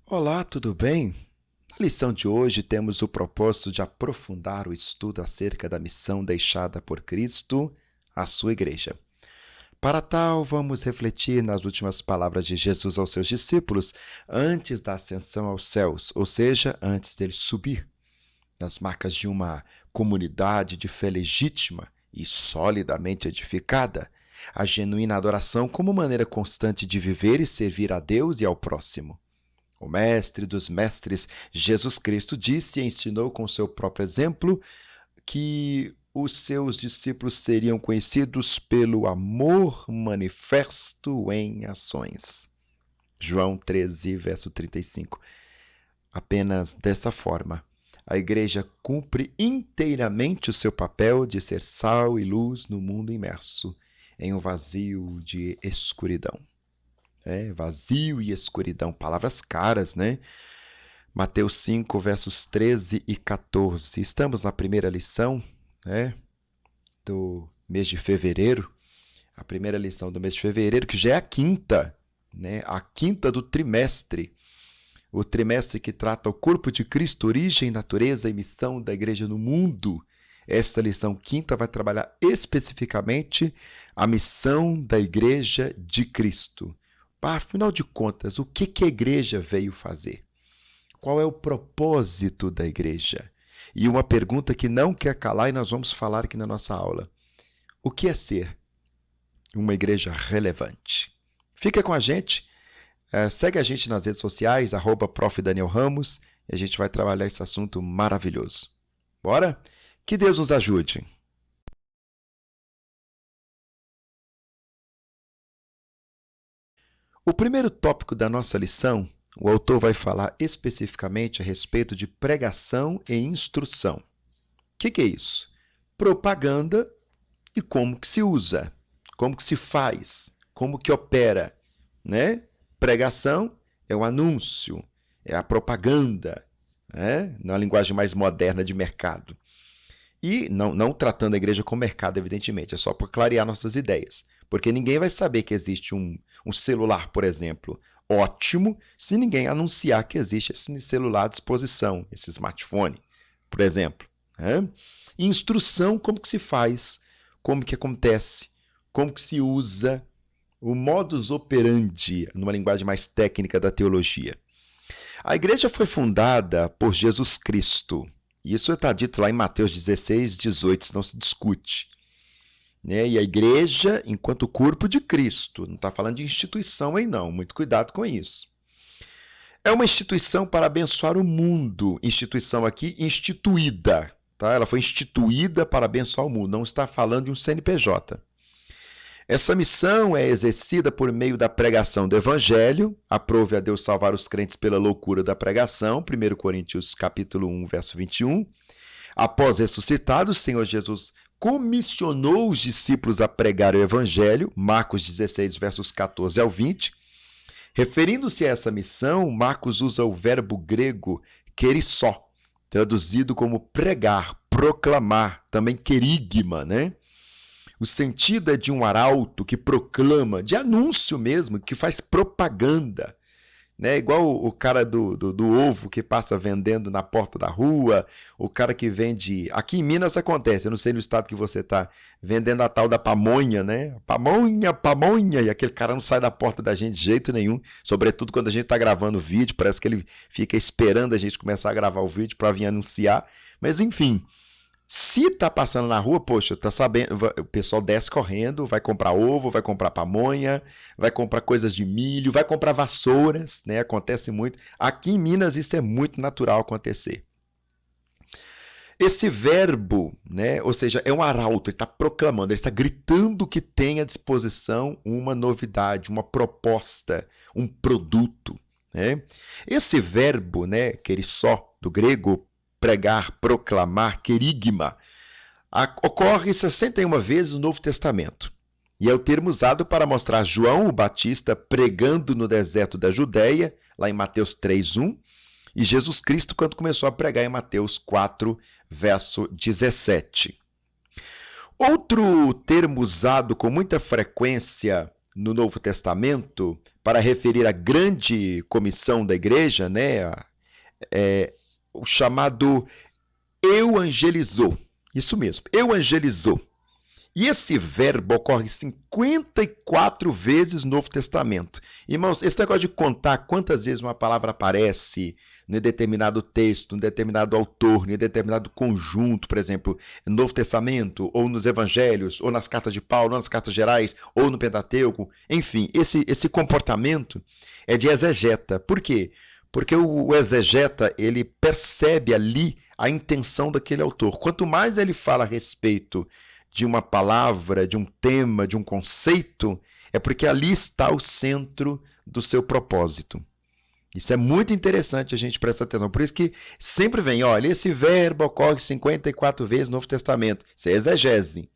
Olá, tudo bem? Na lição de hoje temos o propósito de aprofundar o estudo acerca da missão deixada por Cristo à sua igreja. Para tal, vamos refletir nas últimas palavras de Jesus aos seus discípulos antes da ascensão aos céus, ou seja, antes dele subir, nas marcas de uma comunidade de fé legítima e solidamente edificada, a genuína adoração como maneira constante de viver e servir a Deus e ao próximo. O mestre dos mestres, Jesus Cristo, disse e ensinou com seu próprio exemplo que os seus discípulos seriam conhecidos pelo amor manifesto em ações. João 13, verso 35. Apenas dessa forma, a igreja cumpre inteiramente o seu papel de ser sal e luz no mundo imerso em um vazio de escuridão. Vazio e escuridão, palavras caras, né? Mateus 5, versos 13 e 14. Estamos na primeira lição, do mês de fevereiro. A primeira lição do mês de fevereiro, que já é a quinta, a quinta do trimestre. O trimestre que trata o corpo de Cristo, origem, natureza e missão da igreja no mundo. Esta lição quinta vai trabalhar especificamente a missão da igreja de Cristo. Afinal de contas, o que a igreja veio fazer? Qual é o propósito da igreja? E uma pergunta que não quer calar e nós vamos falar aqui na nossa aula. O que é ser uma igreja relevante? Fica com a gente, segue a gente nas redes sociais, @Prof. Daniel Ramos, e a gente vai trabalhar esse assunto maravilhoso. Bora? Que Deus nos ajude! O primeiro tópico da nossa lição, o autor vai falar especificamente a respeito de pregação e instrução. O que é isso? Propaganda e como que se usa, como que se faz, como que opera, Pregação é o anúncio, é a propaganda, na linguagem mais moderna de mercado. E não tratando a igreja como mercado, evidentemente, é só para clarear nossas ideias. Porque ninguém vai saber que existe um celular, por exemplo, ótimo, se ninguém anunciar que existe esse celular à disposição, esse smartphone, por exemplo. Instrução, como que se faz, como que acontece, como que se usa, o modus operandi, numa linguagem mais técnica da teologia. A igreja foi fundada por Jesus Cristo. Isso está dito lá em Mateus 16, 18, isso não se discute. E a igreja, enquanto corpo de Cristo, não está falando de instituição aí não, muito cuidado com isso. É uma instituição para abençoar o mundo, instituição aqui instituída, tá? Ela foi instituída para abençoar o mundo, não está falando de um CNPJ. Essa missão é exercida por meio da pregação do Evangelho, aprove a Deus salvar os crentes pela loucura da pregação, 1 Coríntios capítulo 1, verso 21. Após ressuscitado, o Senhor Jesus comissionou os discípulos a pregar o Evangelho, Marcos 16, versos 14 ao 20. Referindo-se a essa missão, Marcos usa o verbo grego kerissó, traduzido como pregar, proclamar, também querigma, O sentido é de um arauto que proclama, de anúncio mesmo, que faz propaganda. Igual o cara do ovo que passa vendendo na porta da rua, o cara que vende... Aqui em Minas acontece, eu não sei no estado que você está, vendendo a tal da pamonha, Pamonha, pamonha, e aquele cara não sai da porta da gente de jeito nenhum, sobretudo quando a gente está gravando o vídeo, parece que ele fica esperando a gente começar a gravar o vídeo para vir anunciar, mas enfim... Se tá passando na rua, poxa, tá sabendo, o pessoal desce correndo, vai comprar ovo, vai comprar pamonha, vai comprar coisas de milho, vai comprar vassouras, Acontece muito. Aqui em Minas isso é muito natural acontecer. Esse verbo, ou seja, é um arauto, ele está proclamando, ele está gritando que tem à disposição uma novidade, uma proposta, um produto. Esse verbo, kerissó, do grego, pregar, proclamar, querigma, ocorre 61 vezes no Novo Testamento. E é o termo usado para mostrar João o Batista pregando no deserto da Judéia, lá em Mateus 3:1, e Jesus Cristo quando começou a pregar em Mateus 4, verso 17. Outro termo usado com muita frequência no Novo Testamento para referir a grande comissão da igreja, né? O chamado evangelizou. Isso mesmo, evangelizou. E esse verbo ocorre 54 vezes no Novo Testamento. Irmãos, esse negócio de contar quantas vezes uma palavra aparece em determinado texto, em determinado autor, em determinado conjunto, por exemplo, no Novo Testamento, ou nos Evangelhos, ou nas cartas de Paulo, ou nas cartas gerais, ou no Pentateuco, enfim, esse comportamento é de exegeta. Por quê? Porque o exegeta, ele percebe ali a intenção daquele autor. Quanto mais ele fala a respeito de uma palavra, de um tema, de um conceito, é porque ali está o centro do seu propósito. Isso é muito interessante a gente prestar atenção. Por isso que sempre vem, olha, esse verbo ocorre 54 vezes no Novo Testamento. Isso é exegese.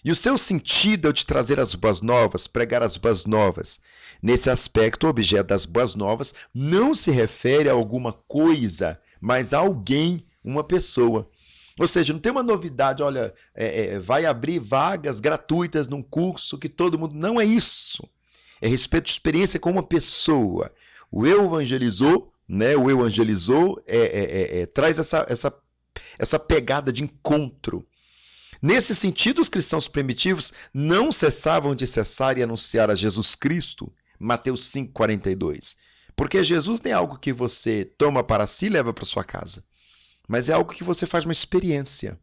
E o seu sentido é o de trazer as boas novas, pregar as boas novas. Nesse aspecto, o objeto das boas novas não se refere a alguma coisa, mas a alguém, uma pessoa. Ou seja, não tem uma novidade, olha, vai abrir vagas gratuitas num curso que todo mundo... Não é isso. É respeito de experiência com uma pessoa. O eu evangelizou, né? O eu evangelizou traz essa pegada de encontro. Nesse sentido, os cristãos primitivos não cessavam de cessar e anunciar a Jesus Cristo, Mateus 5,42. Porque Jesus não é algo que você toma para si e leva para sua casa, mas é algo que você faz uma experiência.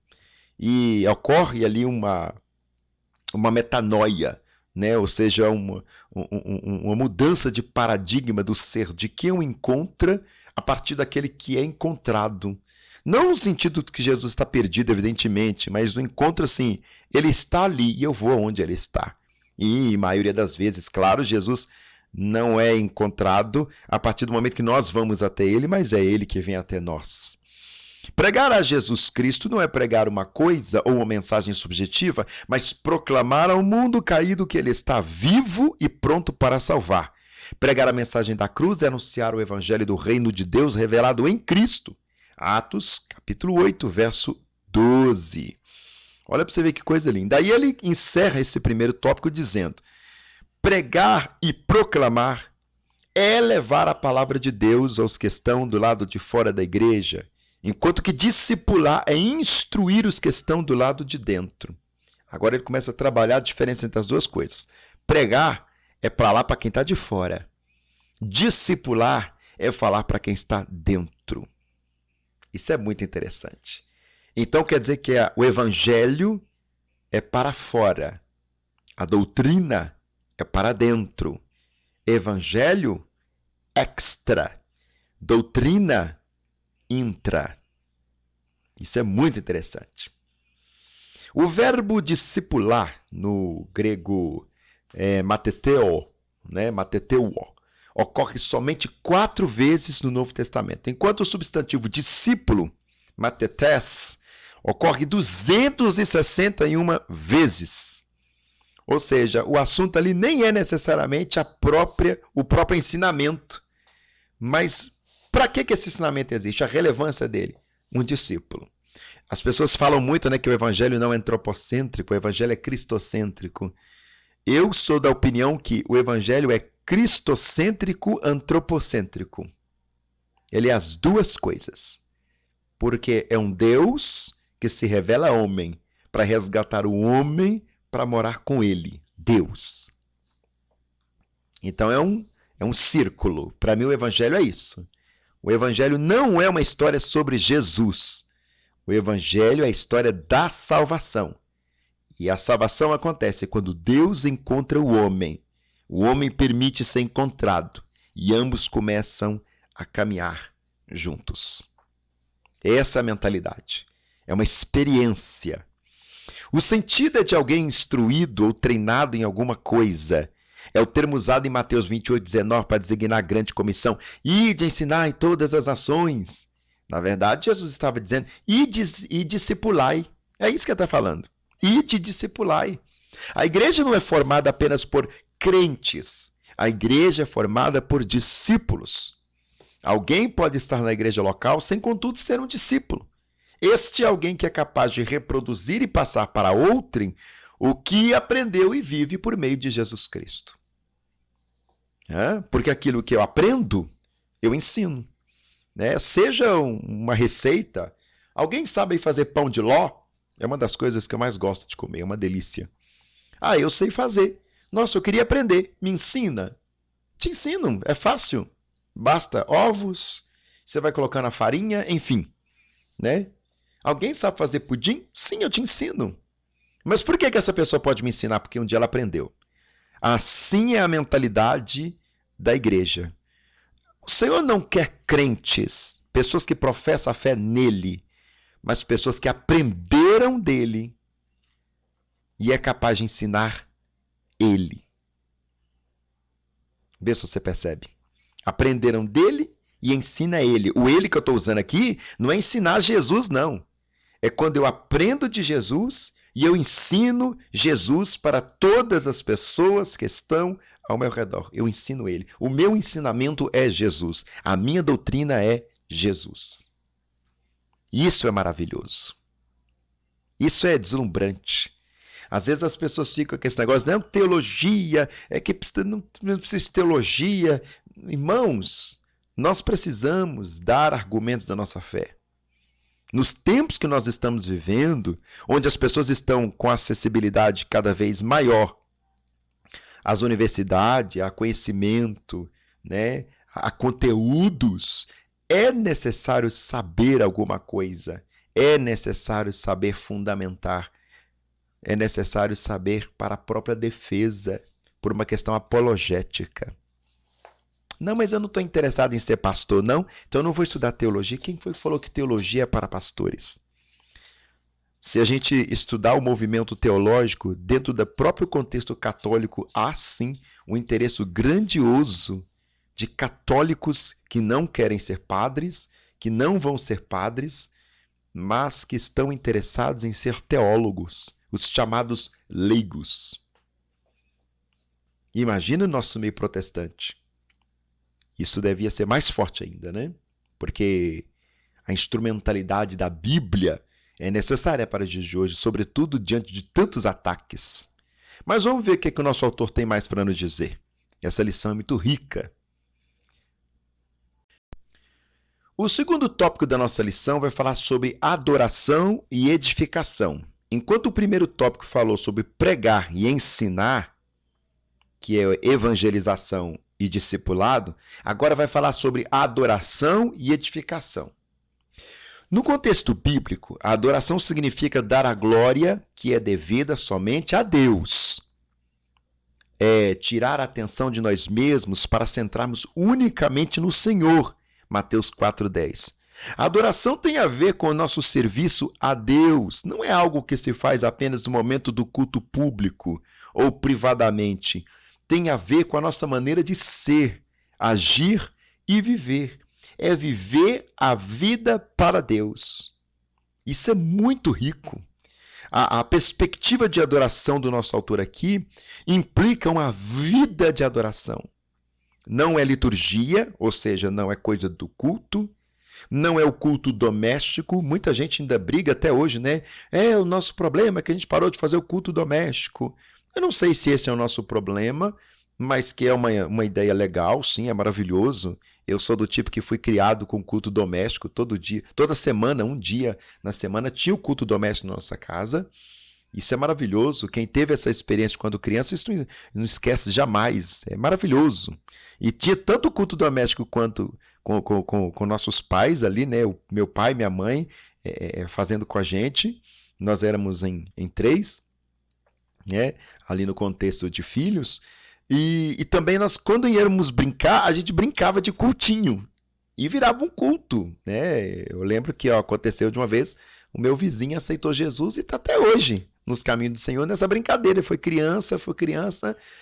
E ocorre ali uma metanoia, né? Ou seja, uma mudança de paradigma do ser, de quem o encontra a partir daquele que é encontrado. Não no sentido que Jesus está perdido, evidentemente, mas no encontro assim, ele está ali e eu vou aonde ele está. E, a maioria das vezes, claro, Jesus não é encontrado a partir do momento que nós vamos até ele, mas é ele que vem até nós. Pregar a Jesus Cristo não é pregar uma coisa ou uma mensagem subjetiva, mas proclamar ao mundo caído que ele está vivo e pronto para salvar. Pregar a mensagem da cruz é anunciar o evangelho do reino de Deus revelado em Cristo. Atos, capítulo 8, verso 12. Olha para você ver que coisa linda. Daí ele encerra esse primeiro tópico dizendo: pregar e proclamar é levar a palavra de Deus aos que estão do lado de fora da igreja, enquanto que discipular é instruir os que estão do lado de dentro. Agora ele começa a trabalhar a diferença entre as duas coisas. Pregar é para lá para quem está de fora. Discipular é falar para quem está dentro. Isso é muito interessante. Então quer dizer que o evangelho é para fora. A doutrina é para dentro. Evangelho extra. Doutrina intra. Isso é muito interessante. O verbo discipular, no grego mateteo, né, mateteuo, ocorre somente 4 vezes no Novo Testamento, enquanto o substantivo discípulo, matetes, ocorre 261 vezes. Ou seja, o assunto ali nem é necessariamente o próprio ensinamento, mas para que esse ensinamento existe? A relevância dele? Um discípulo. As pessoas falam muito, né, que o evangelho não é antropocêntrico, o evangelho é cristocêntrico. Eu sou da opinião que o evangelho é cristocêntrico antropocêntrico. Ele é as duas coisas. Porque é um Deus que se revela homem para resgatar o homem para morar com ele. Deus. Então é um círculo. Para mim o evangelho é isso. O evangelho não é uma história sobre Jesus. O evangelho é a história da salvação. E a salvação acontece quando Deus encontra o homem. O homem permite ser encontrado. E ambos começam a caminhar juntos. Essa é a mentalidade. É uma experiência. O sentido é de alguém instruído ou treinado em alguma coisa. É o termo usado em Mateus 28:19 para designar a grande comissão. Ide ensinar em todas as nações. Na verdade, Jesus estava dizendo, ide discipulai. É isso que ele está falando. Ide discipulai. A igreja não é formada apenas por crentes. A igreja é formada por discípulos. Alguém pode estar na igreja local sem, contudo, ser um discípulo. Este é alguém que é capaz de reproduzir e passar para outrem o que aprendeu e vive por meio de Jesus Cristo. Porque aquilo que eu aprendo, eu ensino. Né? Seja uma receita. Alguém sabe fazer pão de ló? É uma das coisas que eu mais gosto de comer, é uma delícia. Ah, eu sei fazer. Nossa, eu queria aprender. Me ensina. Te ensino, é fácil. Basta ovos, você vai colocando a farinha, enfim. Né? Alguém sabe fazer pudim? Sim, eu te ensino. Mas por que essa pessoa pode me ensinar? Porque um dia ela aprendeu. Assim é a mentalidade da igreja. O Senhor não quer crentes, pessoas que professam a fé nele, mas pessoas que aprenderam dele e é capaz de ensinar ele. Vê se você percebe. Aprenderam dele e ensina ele. O ele que eu estou usando aqui não é ensinar Jesus, não. É quando eu aprendo de Jesus e eu ensino Jesus para todas as pessoas que estão ao meu redor. Eu ensino ele. O meu ensinamento é Jesus. A minha doutrina é Jesus. Isso é maravilhoso. Isso é deslumbrante. Às vezes as pessoas ficam com esse negócio, não, teologia, é que não precisa de teologia. Irmãos, nós precisamos dar argumentos da nossa fé. Nos tempos que nós estamos vivendo, onde as pessoas estão com acessibilidade cada vez maior às universidades, a conhecimento, né, a conteúdos, é necessário saber alguma coisa, é necessário saber fundamentar, é necessário saber para a própria defesa, por uma questão apologética. Não, mas eu não estou interessado em ser pastor, não. Então eu não vou estudar teologia. Quem foi que falou que teologia é para pastores? Se a gente estudar o movimento teológico dentro do próprio contexto católico, há sim um interesse grandioso de católicos que não querem ser padres, que não vão ser padres, mas que estão interessados em ser teólogos, os chamados leigos. Imagina o nosso meio protestante. Isso devia ser mais forte ainda, né? Porque a instrumentalidade da Bíblia é necessária para os dias de hoje, sobretudo diante de tantos ataques. Mas vamos ver o que o nosso autor tem mais para nos dizer. Essa lição é muito rica. O segundo tópico da nossa lição vai falar sobre adoração e edificação. Enquanto o primeiro tópico falou sobre pregar e ensinar, que é evangelização e discipulado, agora vai falar sobre adoração e edificação. No contexto bíblico, a adoração significa dar a glória que é devida somente a Deus. É tirar a atenção de nós mesmos para centrarmos unicamente no Senhor. Mateus 4,10. A adoração tem a ver com o nosso serviço a Deus. Não é algo que se faz apenas no momento do culto público ou privadamente. Tem a ver com a nossa maneira de ser, agir e viver. É viver a vida para Deus. Isso é muito rico. A perspectiva de adoração do nosso autor aqui implica uma vida de adoração. Não é liturgia, ou seja, não é coisa do culto. Não é o culto doméstico. Muita gente ainda briga até hoje, né? O nosso problema é que a gente parou de fazer o culto doméstico. Eu não sei se esse é o nosso problema, mas que é uma ideia legal, sim, é maravilhoso. Eu sou do tipo que fui criado com culto doméstico todo dia, toda semana, um dia na semana, tinha o culto doméstico na nossa casa. Isso é maravilhoso. Quem teve essa experiência quando criança, isso não esquece jamais. É maravilhoso. E tinha tanto culto doméstico quanto com nossos pais ali, né? O meu pai e minha mãe fazendo com a gente. Nós éramos em 3, né? Ali no contexto de filhos. E também nós, quando íamos brincar, a gente brincava de cultinho. E virava um culto, né? Eu lembro que aconteceu de uma vez, o meu vizinho aceitou Jesus e está até hoje nos caminhos do Senhor nessa brincadeira. Ele foi criança,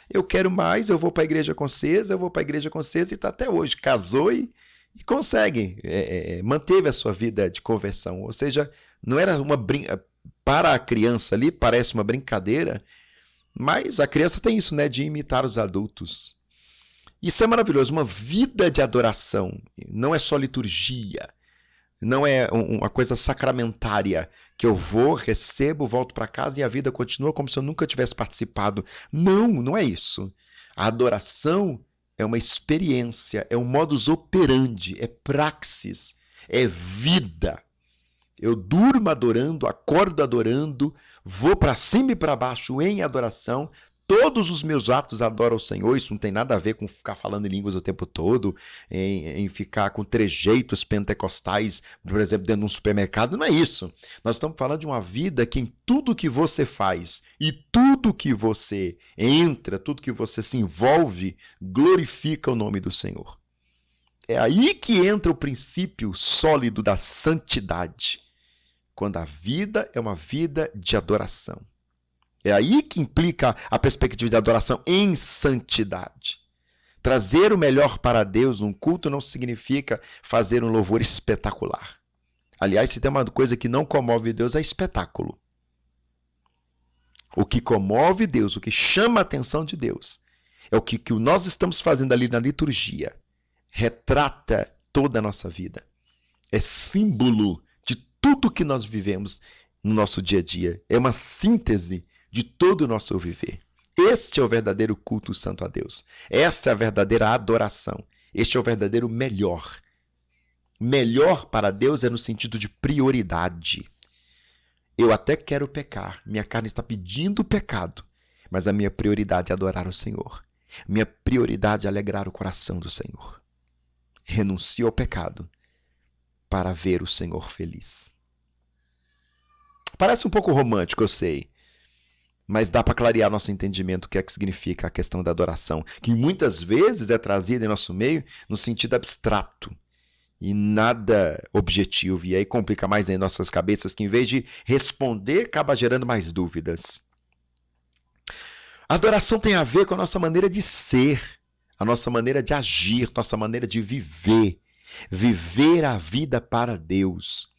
eu quero mais, eu vou para a igreja com vocês, e está até hoje. Casou e consegue, manteve a sua vida de conversão. Ou seja, não era para a criança ali, parece uma brincadeira, mas a criança tem isso, né, de imitar os adultos. Isso é maravilhoso, uma vida de adoração. Não é só liturgia, não é uma coisa sacramentária, que eu vou, recebo, volto para casa e a vida continua como se eu nunca tivesse participado. Não, não é isso. A adoração é uma experiência, é um modus operandi, é praxis, é vida. Eu durmo adorando, acordo adorando, vou para cima e para baixo em adoração. Todos os meus atos adoram o Senhor. Isso não tem nada a ver com ficar falando em línguas o tempo todo, em ficar com trejeitos pentecostais, por exemplo, dentro de um supermercado. Não é isso. Nós estamos falando de uma vida que em tudo que você faz e tudo que você entra, tudo que você se envolve, glorifica o nome do Senhor. É aí que entra o princípio sólido da santidade, quando a vida é uma vida de adoração. É aí que implica a perspectiva de adoração em santidade. Trazer o melhor para Deus num culto não significa fazer um louvor espetacular. Aliás, se tem uma coisa que não comove Deus, é espetáculo. O que comove Deus, o que chama a atenção de Deus, é o que nós estamos fazendo ali na liturgia. Retrata toda a nossa vida. É símbolo de tudo que nós vivemos no nosso dia a dia. É uma síntese de todo o nosso viver. Este é o verdadeiro culto santo a Deus. Esta é a verdadeira adoração. Este é o verdadeiro melhor. Melhor para Deus é no sentido de prioridade. Eu até quero pecar. Minha carne está pedindo o pecado. Mas a minha prioridade é adorar o Senhor. Minha prioridade é alegrar o coração do Senhor. Renuncio ao pecado para ver o Senhor feliz. Parece um pouco romântico, eu sei. Mas dá para clarear nosso entendimento do que é que significa a questão da adoração, que muitas vezes é trazida em nosso meio no sentido abstrato e nada objetivo. E aí complica mais em nossas cabeças, que em vez de responder, acaba gerando mais dúvidas. A adoração tem a ver com a nossa maneira de ser, a nossa maneira de agir, nossa maneira de viver. Viver a vida para Deus.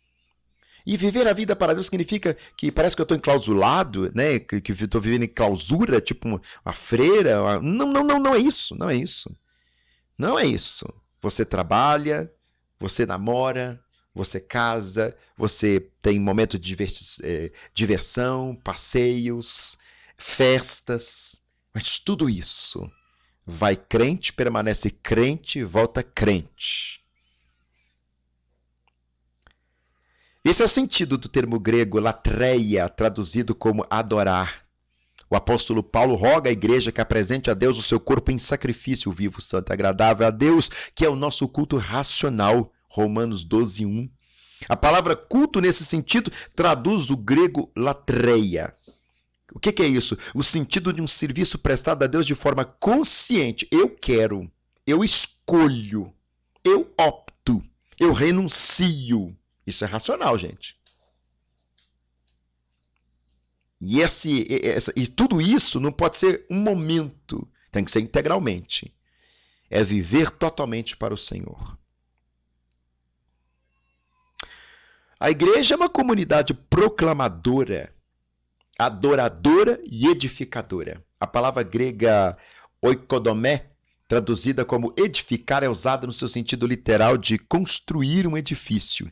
E viver a vida para Deus significa que parece que eu estou enclausulado, né? Que estou vivendo em clausura, tipo uma freira. Não é isso, não é isso. Não é isso. Você trabalha, você namora, você casa, você tem momento de diversão, passeios, festas, mas tudo isso vai crente, permanece crente, volta crente. Esse é o sentido do termo grego latreia, traduzido como adorar. O apóstolo Paulo roga à igreja que apresente a Deus o seu corpo em sacrifício vivo, santo e agradável a Deus, que é o nosso culto racional. Romanos 12:1. A palavra culto, nesse sentido, traduz o grego latreia. O que é isso? O sentido de um serviço prestado a Deus de forma consciente. Eu quero, eu escolho, eu opto, eu renuncio. Isso é racional, gente. E tudo isso não pode ser um momento, tem que ser integralmente. É viver totalmente para o Senhor. A igreja é uma comunidade proclamadora, adoradora e edificadora. A palavra grega oikodomé, traduzida como edificar, é usada no seu sentido literal de construir um edifício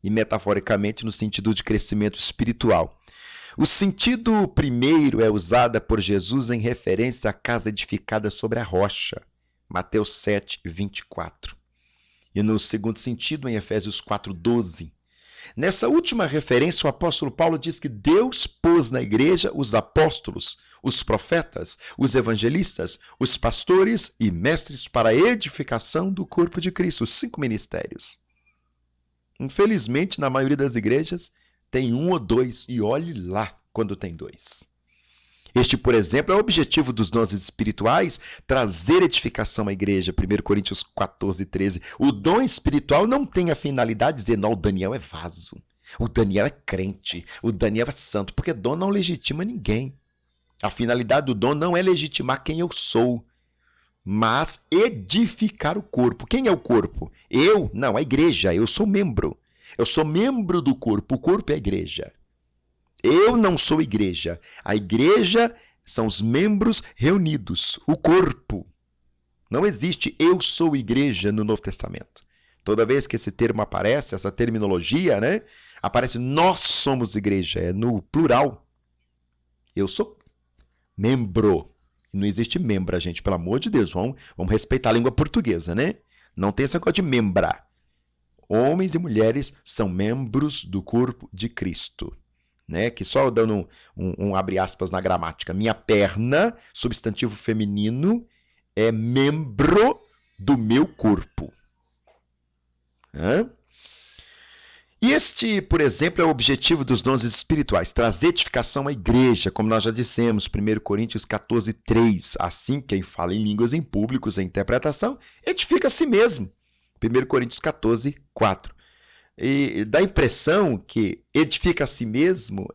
e metaforicamente no sentido de crescimento espiritual. O sentido primeiro é usado por Jesus em referência à casa edificada sobre a rocha, Mateus 7:24. E no segundo sentido, em Efésios 4:12. Nessa última referência, o apóstolo Paulo diz que Deus pôs na igreja os apóstolos, os profetas, os evangelistas, os pastores e mestres para a edificação do corpo de Cristo, os 5 ministérios. Infelizmente, na maioria das igrejas, tem 1 ou 2, e olhe lá quando tem 2. Este, por exemplo, é o objetivo dos dons espirituais, trazer edificação à igreja, 1 Coríntios 14:13. O dom espiritual não tem a finalidade de dizer, não, o Daniel é vaso, o Daniel é crente, o Daniel é santo, porque dom não legitima ninguém. A finalidade do dom não é legitimar quem eu sou, mas edificar o corpo. Quem é o corpo? Eu? Não, a igreja. Eu sou membro. Eu sou membro do corpo. O corpo é a igreja. Eu não sou igreja. A igreja são os membros reunidos. O corpo. Não existe eu sou igreja no Novo Testamento. Toda vez que esse termo aparece, essa terminologia, né? Aparece nós somos igreja. É no plural. Eu sou membro. Não existe membra, gente, pelo amor de Deus. Vamos respeitar a língua portuguesa, né? Não tem essa coisa de membra. Homens e mulheres são membros do corpo de Cristo. Né? Que só dando um abre aspas na gramática. Minha perna, substantivo feminino, é membro do meu corpo. Hã? E este, por exemplo, é o objetivo dos dons espirituais, trazer edificação à igreja, como nós já dissemos, 1 Coríntios 14, 3. Assim, quem fala em línguas em públicos, em interpretação, edifica a si mesmo. 1 Coríntios 14, 4. E dá a impressão que edifica a si mesmo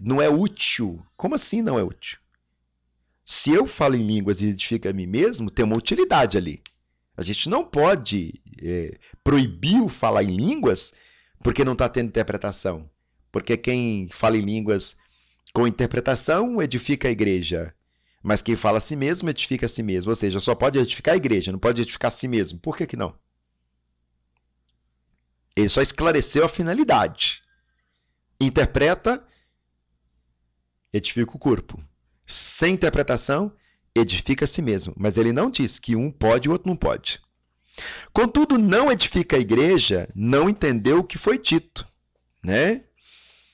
não é útil. Como assim não é útil? Se eu falo em línguas e edifico a mim mesmo, tem uma utilidade ali. A gente não pode proibir o falar em línguas porque não está tendo interpretação. Porque quem fala em línguas com interpretação edifica a igreja. Mas quem fala a si mesmo edifica a si mesmo. Ou seja, só pode edificar a igreja, não pode edificar a si mesmo. Por que não? Ele só esclareceu a finalidade. Interpreta, edifica o corpo. Sem interpretação, edifica a si mesmo. Mas ele não diz que um pode e o outro não pode. Contudo, não edifica a igreja, não entendeu o que foi dito. Né?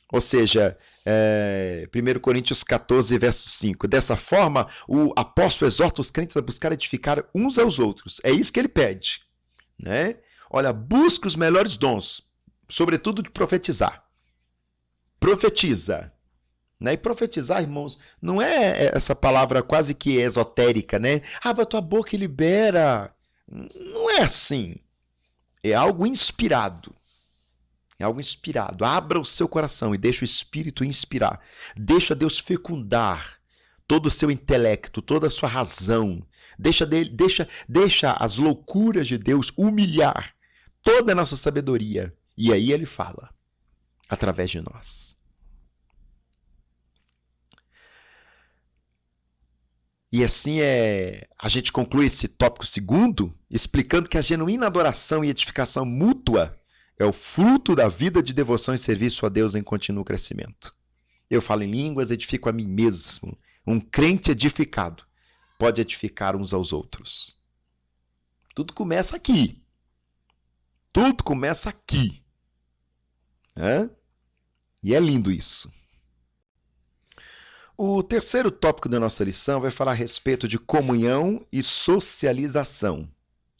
Ou seja, 1 Coríntios 14, verso 5. Dessa forma, o apóstolo exorta os crentes a buscar edificar uns aos outros. É isso que ele pede. Né? Olha, busque os melhores dons, sobretudo de profetizar. Profetiza. Né? E profetizar, irmãos, não é essa palavra quase que esotérica, né? Abra tua boca e libera. Não é assim. É algo inspirado. É algo inspirado. Abra o seu coração e deixa o Espírito inspirar. Deixa Deus fecundar todo o seu intelecto, toda a sua razão. Deixa as loucuras de Deus humilhar toda a nossa sabedoria. E aí ele fala, através de nós. E assim a gente conclui esse tópico segundo, explicando que a genuína adoração e edificação mútua é o fruto da vida de devoção e serviço a Deus em contínuo crescimento. Eu falo em línguas, edifico a mim mesmo. Um crente edificado pode edificar uns aos outros. Tudo começa aqui. Tudo começa aqui. E é lindo isso. O terceiro tópico da nossa lição vai falar a respeito de comunhão e socialização.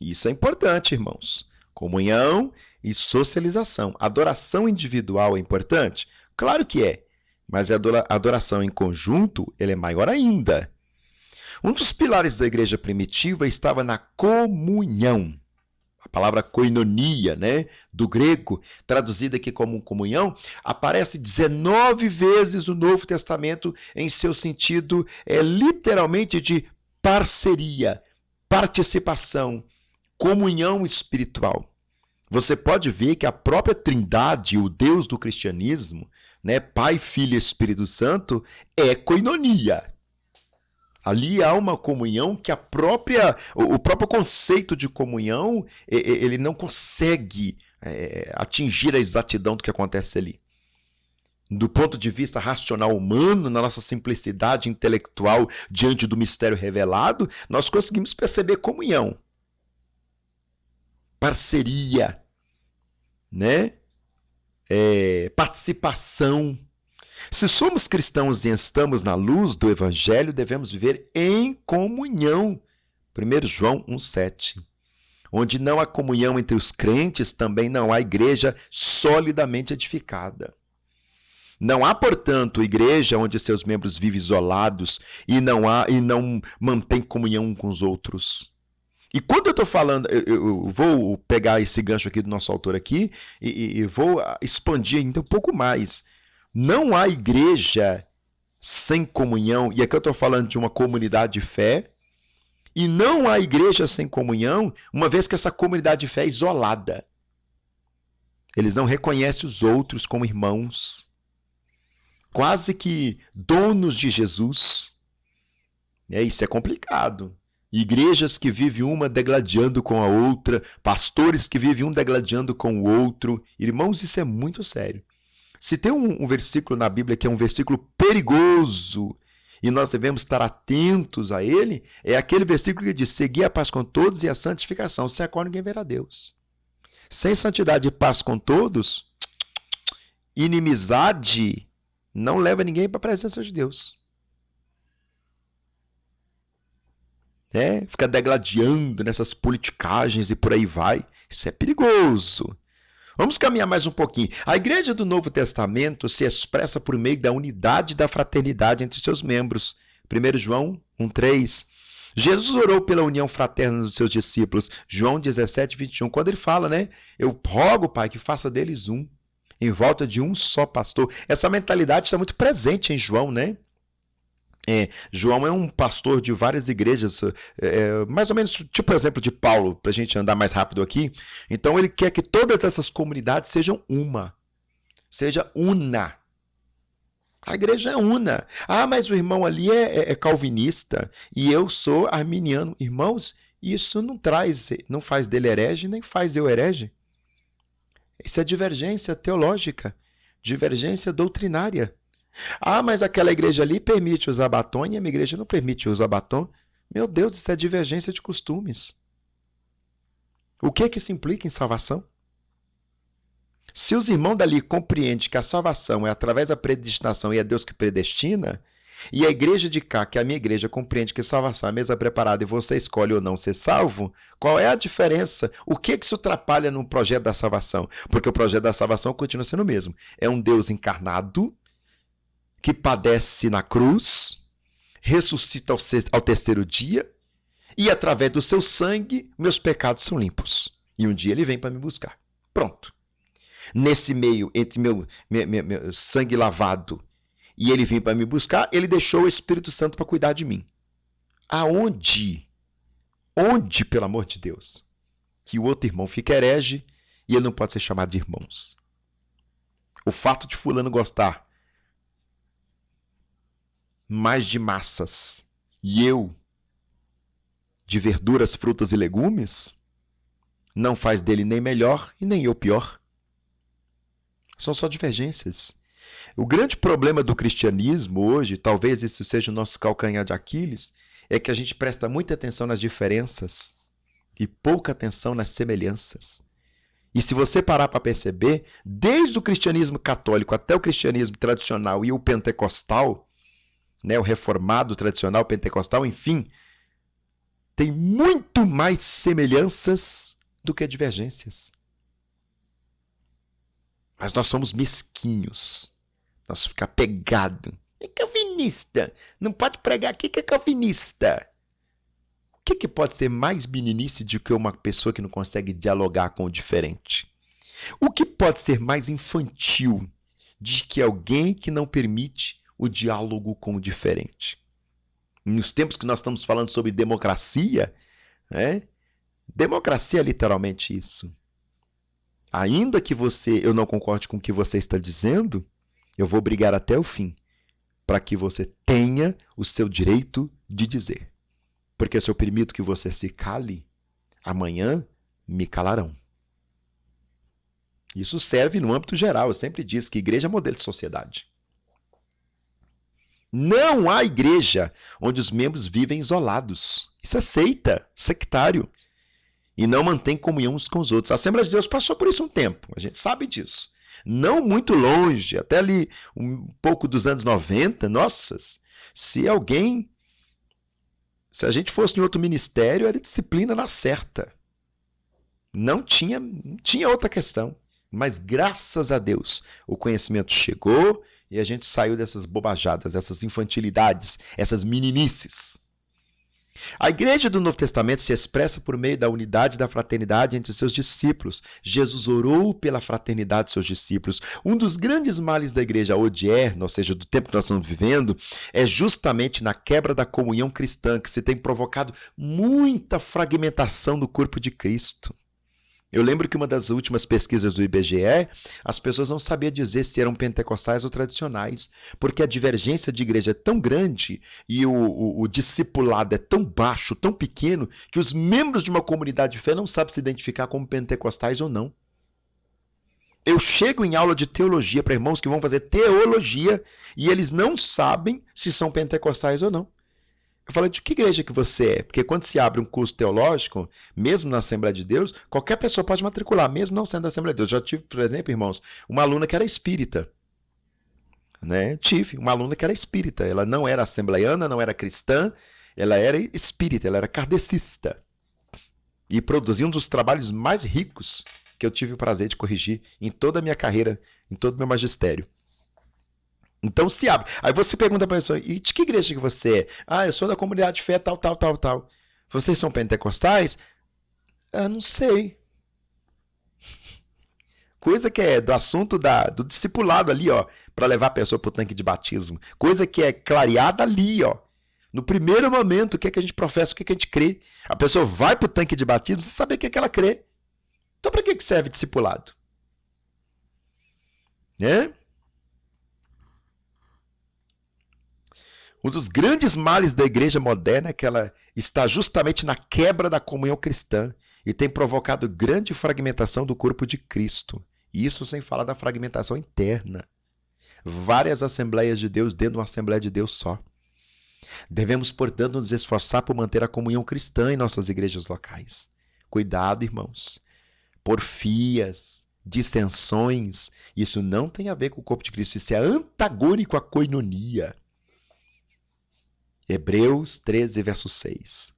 Isso é importante, irmãos. Comunhão e socialização. Adoração individual é importante? Claro que é. Mas a adoração em conjunto ela é maior ainda. Um dos pilares da igreja primitiva estava na comunhão. A palavra koinonia, né, do grego, traduzida aqui como comunhão, aparece 19 vezes no Novo Testamento em seu sentido literalmente de parceria, participação, comunhão espiritual. Você pode ver que a própria Trindade, o Deus do cristianismo, né, Pai, Filho e Espírito Santo, é koinonia. Ali há uma comunhão que o próprio conceito de comunhão, ele não consegue atingir a exatidão do que acontece ali. Do ponto de vista racional humano, na nossa simplicidade intelectual diante do mistério revelado, nós conseguimos perceber comunhão, parceria, né? Participação. Se somos cristãos e estamos na luz do Evangelho, devemos viver em comunhão. 1 João 1,7. Onde não há comunhão entre os crentes, também não há igreja solidamente edificada. Não há, portanto, igreja onde seus membros vivem isolados e não mantêm comunhão uns com os outros. E quando eu estou falando, eu vou pegar esse gancho aqui do nosso autor aqui e vou expandir ainda um pouco mais. Não há igreja sem comunhão, e aqui eu estou falando de uma comunidade de fé, e não há igreja sem comunhão, uma vez que essa comunidade de fé é isolada. Eles não reconhecem os outros como irmãos, quase que donos de Jesus. Isso é complicado. Igrejas que vivem uma degladiando com a outra, pastores que vivem um degladiando com o outro. Irmãos, isso é muito sério. Se tem um versículo na Bíblia que é um versículo perigoso, e nós devemos estar atentos a ele, é aquele versículo que diz: seguir a paz com todos e a santificação, sem a qual ninguém verá Deus. Sem santidade e paz com todos, inimizade não leva ninguém para a presença de Deus. Fica degladiando nessas politicagens e por aí vai. Isso é perigoso. Vamos caminhar mais um pouquinho. A igreja do Novo Testamento se expressa por meio da unidade e da fraternidade entre seus membros. 1 João 1,3. Jesus orou pela união fraterna dos seus discípulos. João 17:21. Quando ele fala, eu rogo, Pai, que faça deles um, em volta de um só pastor. Essa mentalidade está muito presente em João, João é um pastor de várias igrejas, mais ou menos tipo o exemplo de Paulo, para a gente andar mais rápido aqui. Então ele quer que todas essas comunidades sejam uma, seja una. A igreja é una. Ah, mas o irmão ali é calvinista e eu sou arminiano. Irmãos, isso não faz dele herege, nem faz eu herege. Isso é divergência teológica, divergência doutrinária. Ah, mas aquela igreja ali permite usar batom e a minha igreja não permite usar batom. Meu Deus, isso é divergência de costumes. O que isso implica em salvação? Se os irmãos dali compreendem que a salvação é através da predestinação e é Deus que predestina, e a igreja de cá, que é a minha igreja, compreende que salvação é a mesa preparada e você escolhe ou não ser salvo, qual é a diferença? O que isso atrapalha no projeto da salvação? Porque o projeto da salvação continua sendo o mesmo. É um Deus encarnado, que padece na cruz, ressuscita ao terceiro dia, e através do seu sangue, meus pecados são limpos. E um dia ele vem para me buscar. Pronto. Nesse meio, entre meu sangue lavado e ele vem para me buscar, ele deixou o Espírito Santo para cuidar de mim. Aonde? Onde, pelo amor de Deus, que o outro irmão fica herege e ele não pode ser chamado de irmãos? O fato de fulano gostar mais de massas e eu de verduras, frutas e legumes, não faz dele nem melhor e nem eu pior. São só divergências. O grande problema do cristianismo hoje, talvez isso seja o nosso calcanhar de Aquiles, é que a gente presta muita atenção nas diferenças e pouca atenção nas semelhanças. E se você parar para perceber, desde o cristianismo católico até o cristianismo tradicional e o pentecostal, o reformado tradicional pentecostal, enfim, tem muito mais semelhanças do que divergências. Mas nós somos mesquinhos. Nós ficamos pegados. É calvinista. Não pode pregar aqui que é calvinista. O que pode ser mais meninice do que uma pessoa que não consegue dialogar com o diferente? O que pode ser mais infantil de que alguém que não permite o diálogo com o diferente? Nos tempos que nós estamos falando sobre democracia, democracia é literalmente isso. Ainda que eu não concorde com o que você está dizendo, eu vou brigar até o fim para que você tenha o seu direito de dizer. Porque se eu permito que você se cale, amanhã me calarão. Isso serve no âmbito geral. Eu sempre disse que igreja é modelo de sociedade. Não há igreja onde os membros vivem isolados. Isso é seita, sectário. E não mantém comunhão uns com os outros. A Assembleia de Deus passou por isso um tempo. A gente sabe disso. Não muito longe, até ali um pouco dos anos 90. Nossas, se a gente fosse em outro ministério, era disciplina na certa. Não tinha outra questão. Mas graças a Deus, o conhecimento chegou e a gente saiu dessas bobajadas, essas infantilidades, essas meninices. A igreja do Novo Testamento se expressa por meio da unidade e da fraternidade entre seus discípulos. Jesus orou pela fraternidade de seus discípulos. Um dos grandes males da igreja odierna, ou seja, do tempo que nós estamos vivendo, é justamente na quebra da comunhão cristã, que se tem provocado muita fragmentação do corpo de Cristo. Eu lembro que uma das últimas pesquisas do IBGE, as pessoas não sabiam dizer se eram pentecostais ou tradicionais, porque a divergência de igreja é tão grande e o discipulado é tão baixo, tão pequeno, que os membros de uma comunidade de fé não sabem se identificar como pentecostais ou não. Eu chego em aula de teologia para irmãos que vão fazer teologia e eles não sabem se são pentecostais ou não. Eu falo, de que igreja que você é? Porque quando se abre um curso teológico, mesmo na Assembleia de Deus, qualquer pessoa pode matricular, mesmo não sendo da Assembleia de Deus. Já tive, por exemplo, irmãos, uma aluna que era espírita. Né? Tive uma aluna que era espírita. Ela não era assembleiana, não era cristã, ela era espírita, ela era kardecista. E produzia um dos trabalhos mais ricos que eu tive o prazer de corrigir em toda a minha carreira, em todo o meu magistério. Então se abre. Aí você pergunta para a pessoa, e de que igreja que você é? Ah, eu sou da comunidade de fé tal, tal, tal, tal. Vocês são pentecostais? Ah, não sei. Coisa que é do assunto do discipulado ali, ó, para levar a pessoa para o tanque de batismo. Coisa que é clareada ali, ó. No primeiro momento, o que é que a gente professa, o que é que a gente crê. A pessoa vai para o tanque de batismo sem saber o que é que ela crê. Então, para que serve discipulado? Né? Um dos grandes males da igreja moderna é que ela está justamente na quebra da comunhão cristã e tem provocado grande fragmentação do corpo de Cristo. Isso sem falar da fragmentação interna. Várias Assembleias de Deus dentro de uma Assembleia de Deus só. Devemos, portanto, nos esforçar por manter a comunhão cristã em nossas igrejas locais. Cuidado, irmãos. Porfias, dissensões, isso não tem a ver com o corpo de Cristo, isso é antagônico à koinonia. Hebreus 13, verso 6.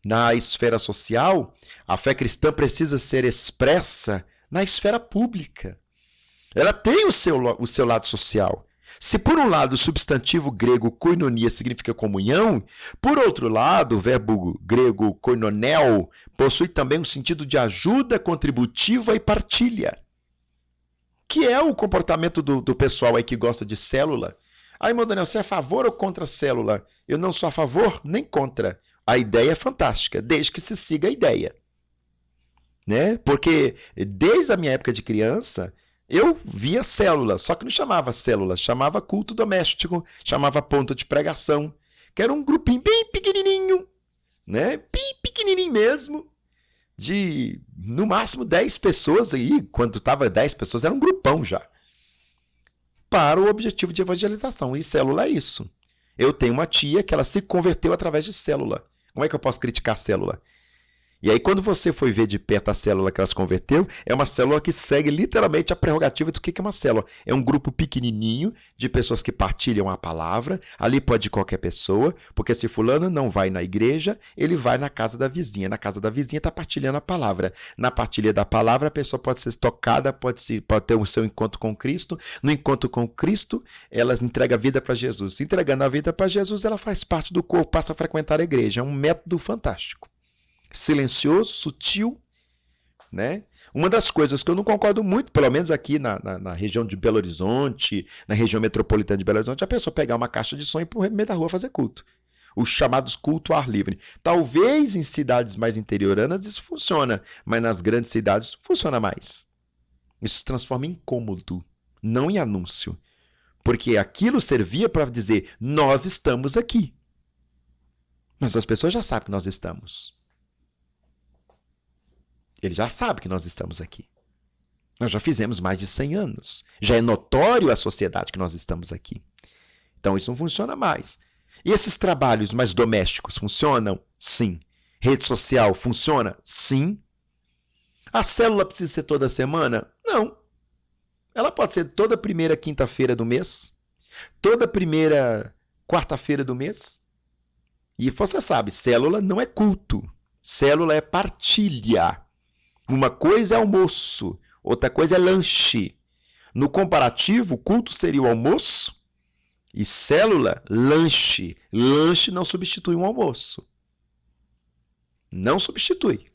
Na esfera social, a fé cristã precisa ser expressa na esfera pública. Ela tem o seu lado social. Se por um lado o substantivo grego koinonia significa comunhão, por outro lado o verbo grego koinonel possui também um sentido de ajuda contributiva e partilha, que é o comportamento do pessoal aí que gosta de célula. Aí, irmão Daniel, você é a favor ou contra a célula? Eu não sou a favor nem contra. A ideia é fantástica, desde que se siga a ideia. Né? Porque desde a minha época de criança, eu via célula, só que não chamava célula, chamava culto doméstico, chamava ponto de pregação, que era um grupinho bem pequenininho, né? Bem pequenininho mesmo, de no máximo 10 pessoas aí, quando estava 10 pessoas, era um grupão já, para o objetivo de evangelização, e célula é isso. Eu tenho uma tia que ela se converteu através de célula. Como é que eu posso criticar a célula? E aí, quando você foi ver de perto a célula que ela se converteu, é uma célula que segue literalmente a prerrogativa do que é uma célula. É um grupo pequenininho de pessoas que partilham a palavra. Ali pode ir qualquer pessoa, porque se fulano não vai na igreja, ele vai na casa da vizinha. Na casa da vizinha está partilhando a palavra. Na partilha da palavra, a pessoa pode ser tocada, pode ter o seu encontro com Cristo. No encontro com Cristo, ela entrega a vida para Jesus. Entregando a vida para Jesus, ela faz parte do corpo, passa a frequentar a igreja. É um método fantástico. Silencioso, sutil, né? Uma das coisas que eu não concordo muito, pelo menos aqui na região de Belo Horizonte, na região metropolitana de Belo Horizonte, a pessoa pegar uma caixa de som e ir para o meio da rua fazer culto. Os chamados culto ao ar livre. Talvez em cidades mais interioranas isso funciona, mas nas grandes cidades funciona mais. Isso se transforma em incômodo, não em anúncio. Porque aquilo servia para dizer, nós estamos aqui. Mas as pessoas já sabem que nós estamos. Ele já sabe que nós estamos aqui. Nós já fizemos mais de 100 anos. Já é notório à sociedade que nós estamos aqui. Então isso não funciona mais. E esses trabalhos mais domésticos funcionam? Sim. Rede social funciona? Sim. A célula precisa ser toda semana? Não. Ela pode ser toda primeira quinta-feira do mês, toda primeira quarta-feira do mês. E você sabe, célula não é culto. Célula é partilha. Uma coisa é almoço, outra coisa é lanche. No comparativo, culto seria o almoço e célula, lanche. Lanche não substitui um almoço. Não substitui.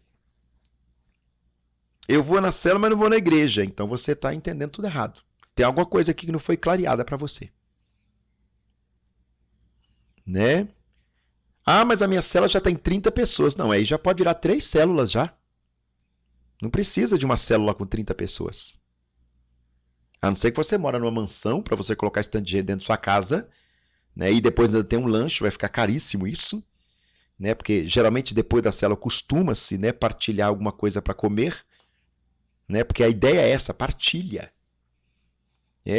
Eu vou na célula, mas não vou na igreja. Então você está entendendo tudo errado. Tem alguma coisa aqui que não foi clareada para você. Né? Ah, mas a minha célula já tem 30 pessoas. Não, aí já pode virar 3 células já. Não precisa de uma célula com 30 pessoas. A não ser que você mora numa mansão para você colocar stand de dentro da sua casa, né? E depois ainda tem um lanche, vai ficar caríssimo isso, né? Porque geralmente depois da célula costuma-se, né, partilhar alguma coisa para comer, né? Porque a ideia é essa, partilha.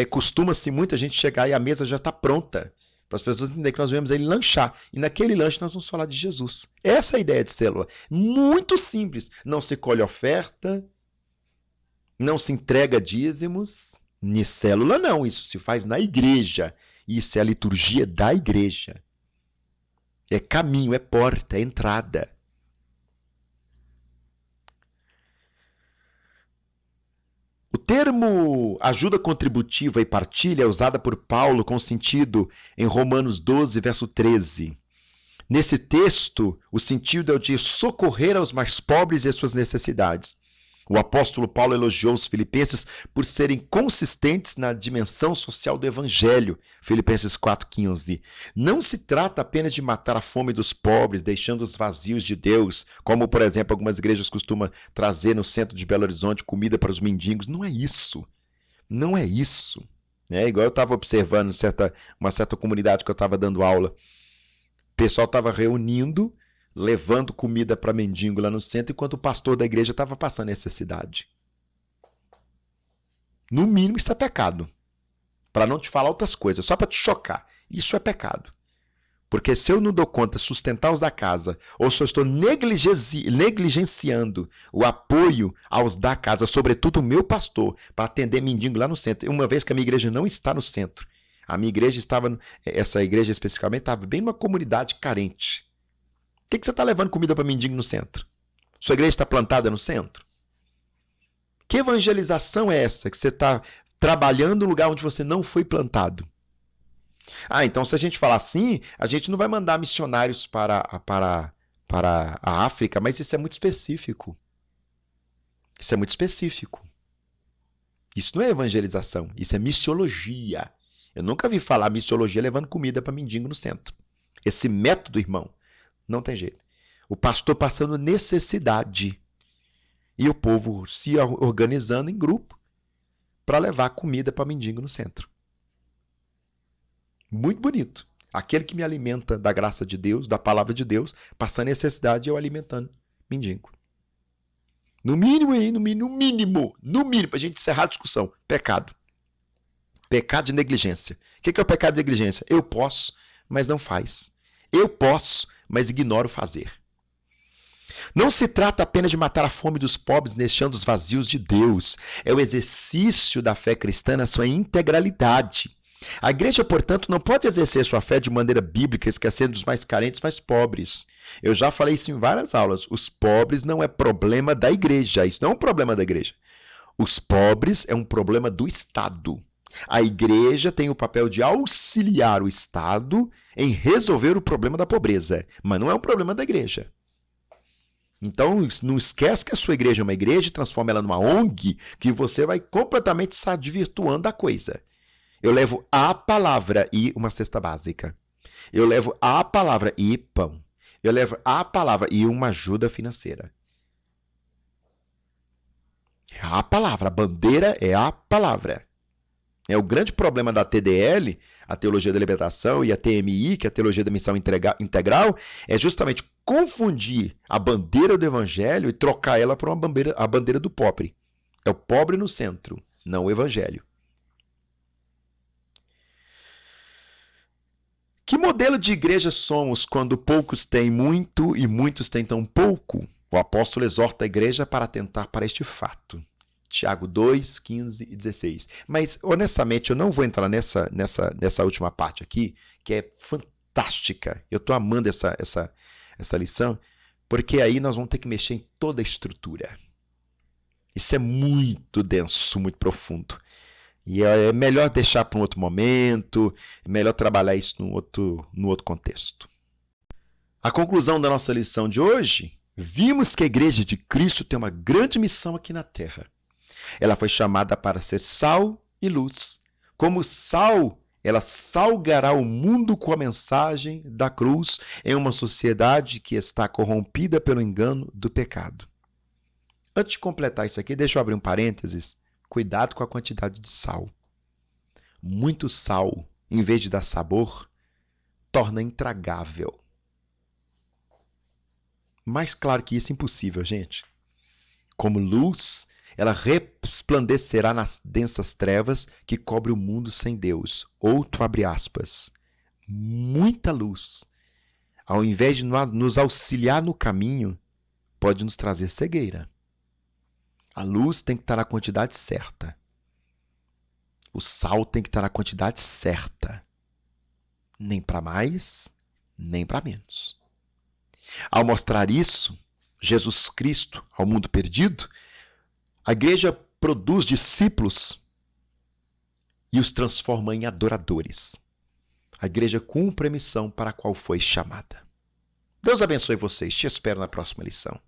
Costuma-se muita gente chegar e a mesa já está pronta, para as pessoas entenderem que nós viemos ele lanchar. E naquele lanche nós vamos falar de Jesus. Essa é a ideia de célula. Muito simples. Não se colhe oferta, não se entrega dízimos. Em célula não, isso se faz na igreja. Isso é a liturgia da igreja. É caminho, é porta, é entrada. O termo ajuda contributiva e partilha é usada por Paulo com sentido em Romanos 12, verso 13. Nesse texto, o sentido é o de socorrer aos mais pobres e as suas necessidades. O apóstolo Paulo elogiou os filipenses por serem consistentes na dimensão social do evangelho. Filipenses 4,15. Não se trata apenas de matar a fome dos pobres, deixando-os vazios de Deus, como, por exemplo, algumas igrejas costumam trazer no centro de Belo Horizonte comida para os mendigos. Não é isso. Não é isso. Igual eu estava observando uma certa comunidade que eu estava dando aula. O pessoal estava reunindo, levando comida para mendigo lá no centro, enquanto o pastor da igreja estava passando necessidade. No mínimo, isso é pecado. Para não te falar outras coisas, só para te chocar. Isso é pecado. Porque se eu não dou conta de sustentar os da casa, ou se eu estou negligenciando o apoio aos da casa, sobretudo o meu pastor, para atender mendigo lá no centro, uma vez que a minha igreja não está no centro, a minha igreja estava, essa igreja especificamente, estava bem numa comunidade carente. Por que você está levando comida para mendigo no centro? Sua igreja está plantada no centro? Que evangelização é essa que você está trabalhando no lugar onde você não foi plantado? Então se a gente falar assim, a gente não vai mandar missionários para a África, mas isso é muito específico. Isso é muito específico. Isso não é evangelização, isso é missiologia. Eu nunca vi falar missiologia levando comida para mendigo no centro. Esse método, irmão, não tem jeito. O pastor passando necessidade e o povo se organizando em grupo para levar comida para mendigo no centro. Muito bonito. Aquele que me alimenta da graça de Deus, da palavra de Deus, passando necessidade e eu alimentando mendigo. No mínimo, para a gente encerrar a discussão, pecado. Pecado de negligência. O que é o pecado de negligência? Eu posso, mas não faz. Eu posso, mas ignoro fazer. Não se trata apenas de matar a fome dos pobres, deixando os vazios de Deus. É o exercício da fé cristã na sua integralidade. A igreja, portanto, não pode exercer sua fé de maneira bíblica, esquecendo os mais carentes, mais pobres. Eu já falei isso em várias aulas. Os pobres não é problema da igreja. Isso não é um problema da igreja. Os pobres é um problema do Estado. A igreja tem o papel de auxiliar o Estado em resolver o problema da pobreza, mas não é um problema da igreja. Então, não esquece que a sua igreja é uma igreja e transforma ela numa ONG, que você vai completamente se desvirtuando da coisa. Eu levo a palavra e uma cesta básica. Eu levo a palavra e pão. Eu levo a palavra e uma ajuda financeira. É a palavra, a bandeira é a palavra. O grande problema da TDL, a Teologia da Libertação, e a TMI, que é a Teologia da Missão Integral, é justamente confundir a bandeira do Evangelho e trocar ela por a bandeira do pobre. É o pobre no centro, não o Evangelho. Que modelo de igreja somos quando poucos têm muito e muitos têm tão pouco? O apóstolo exorta a igreja para atentar para este fato. Tiago 2, 15 e 16. Mas, honestamente, eu não vou entrar nessa última parte aqui, que é fantástica. Eu estou amando essa lição, porque aí nós vamos ter que mexer em toda a estrutura. Isso é muito denso, muito profundo. E é melhor deixar para um outro momento, é melhor trabalhar isso no outro contexto. A conclusão da nossa lição de hoje, vimos que a Igreja de Cristo tem uma grande missão aqui na Terra. Ela foi chamada para ser sal e luz. Como sal, ela salgará o mundo com a mensagem da cruz em uma sociedade que está corrompida pelo engano do pecado. Antes de completar isso aqui, deixa eu abrir um parênteses. Cuidado com a quantidade de sal. Muito sal, em vez de dar sabor, torna intragável. Mais claro que isso, impossível, gente. Como luz, ela resplandecerá nas densas trevas que cobre o mundo sem Deus. Outro abre aspas. Muita luz, ao invés de nos auxiliar no caminho, pode nos trazer cegueira. A luz tem que estar na quantidade certa. O sal tem que estar na quantidade certa. Nem para mais, nem para menos. Ao mostrar isso, Jesus Cristo ao mundo perdido, a igreja produz discípulos e os transforma em adoradores. A igreja cumpre a missão para a qual foi chamada. Deus abençoe vocês. Te espero na próxima lição.